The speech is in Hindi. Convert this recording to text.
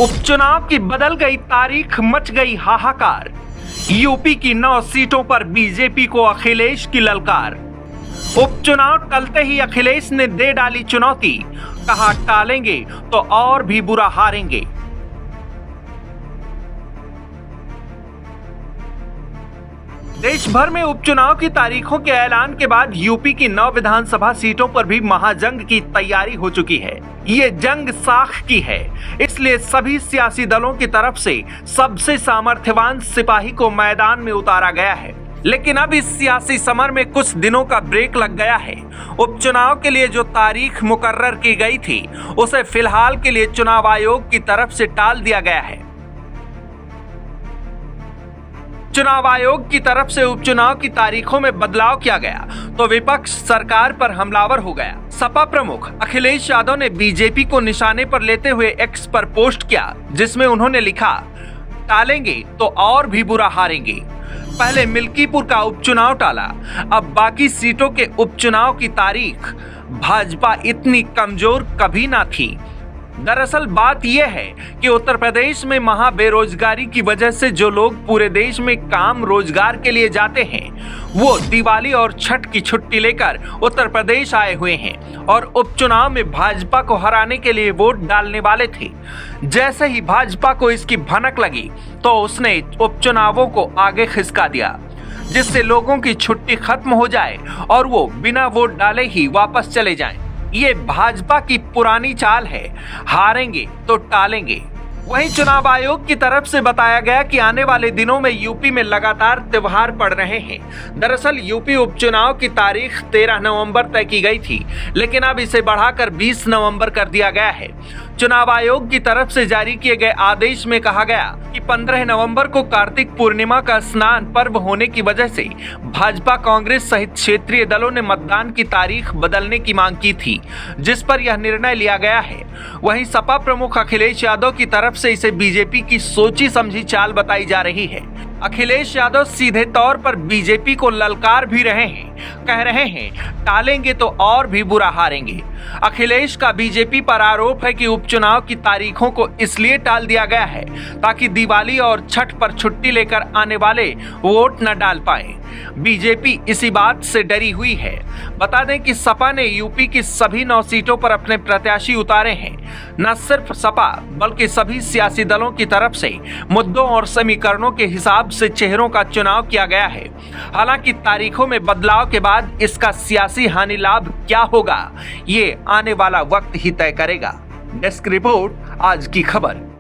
उपचुनाव की बदल गई तारीख, मच गई हाहाकार। यूपी की 9 सीटों पर बीजेपी को अखिलेश की ललकार। उपचुनाव टलते ही अखिलेश ने दे डाली चुनौती, कहा टालेंगे तो और भी बुरा हारेंगे। देश भर में उपचुनाव की तारीखों के ऐलान के बाद यूपी की 9 विधानसभा सीटों पर भी महाजंग की तैयारी हो चुकी है। ये जंग साख की है, इसलिए सभी सियासी दलों की तरफ से सबसे सामर्थ्यवान सिपाही को मैदान में उतारा गया है। लेकिन अब इस सियासी समर में कुछ दिनों का ब्रेक लग गया है। उपचुनाव के लिए जो तारीख मुकर्रर की गई थी, उसे फिलहाल के लिए चुनाव आयोग की तरफ से टाल दिया गया है। चुनाव आयोग की तरफ से उपचुनाव की तारीखों में बदलाव किया गया तो विपक्ष सरकार पर हमलावर हो गया। सपा प्रमुख अखिलेश यादव ने बीजेपी को निशाने पर लेते हुए एक्स पर पोस्ट किया, जिसमें उन्होंने लिखा, टालेंगे तो और भी बुरा हारेंगे। पहले मिल्कीपुर का उपचुनाव टाला, अब बाकी सीटों के उपचुनाव की तारीख। भाजपा इतनी कमजोर कभी ना थी। दरअसल बात यह है कि उत्तर प्रदेश में महा बेरोजगारी की वजह से जो लोग पूरे देश में काम रोजगार के लिए जाते हैं, वो दिवाली और छठ की छुट्टी लेकर उत्तर प्रदेश आए हुए हैं और उपचुनाव में भाजपा को हराने के लिए वोट डालने वाले थे। जैसे ही भाजपा को इसकी भनक लगी तो उसने उपचुनावों को आगे खिसका दिया, जिससे लोगों की छुट्टी खत्म हो जाए और वो बिना वोट डाले ही वापस चले जाएं। ये भाजपा की पुरानी चाल है, हारेंगे तो टालेंगे। वहीं चुनाव आयोग की तरफ से बताया गया कि आने वाले दिनों में यूपी में लगातार त्योहार पड़ रहे हैं। दरअसल यूपी उपचुनाव की तारीख 13 नवंबर तय की गई थी, लेकिन अब इसे बढ़ाकर 20 नवंबर कर दिया गया है। चुनाव आयोग की तरफ से जारी किए गए आदेश में कहा गया कि 15 नवंबर को कार्तिक पूर्णिमा का स्नान पर्व होने की वजह से भाजपा, कांग्रेस सहित क्षेत्रीय दलों ने मतदान की तारीख बदलने की मांग की थी, जिस पर यह निर्णय लिया गया है। वहीं सपा प्रमुख अखिलेश यादव की तरफ से इसे बीजेपी की सोची समझी चाल बताई जा रही है। अखिलेश यादव सीधे तौर पर बीजेपी को ललकार भी रहे हैं, कह रहे हैं टालेंगे तो और भी बुरा हारेंगे। अखिलेश का बीजेपी पर आरोप है कि उपचुनाव की तारीखों को इसलिए टाल दिया गया है ताकि दिवाली और छठ पर छुट्टी लेकर आने वाले वोट न डाल पाए। बीजेपी इसी बात से डरी हुई है। बता दें कि सपा ने यूपी की सभी 9 सीटों पर अपने प्रत्याशी उतारे हैं। न सिर्फ सपा बल्कि सभी सियासी दलों की तरफ से मुद्दों और समीकरणों के हिसाब से चेहरों का चुनाव किया गया है। हालांकि तारीखों में बदलाव के बाद इसका सियासी हानि लाभ क्या होगा, ये आने वाला वक्त ही तय करेगा। डेस्क रिपोर्ट, आज की खबर।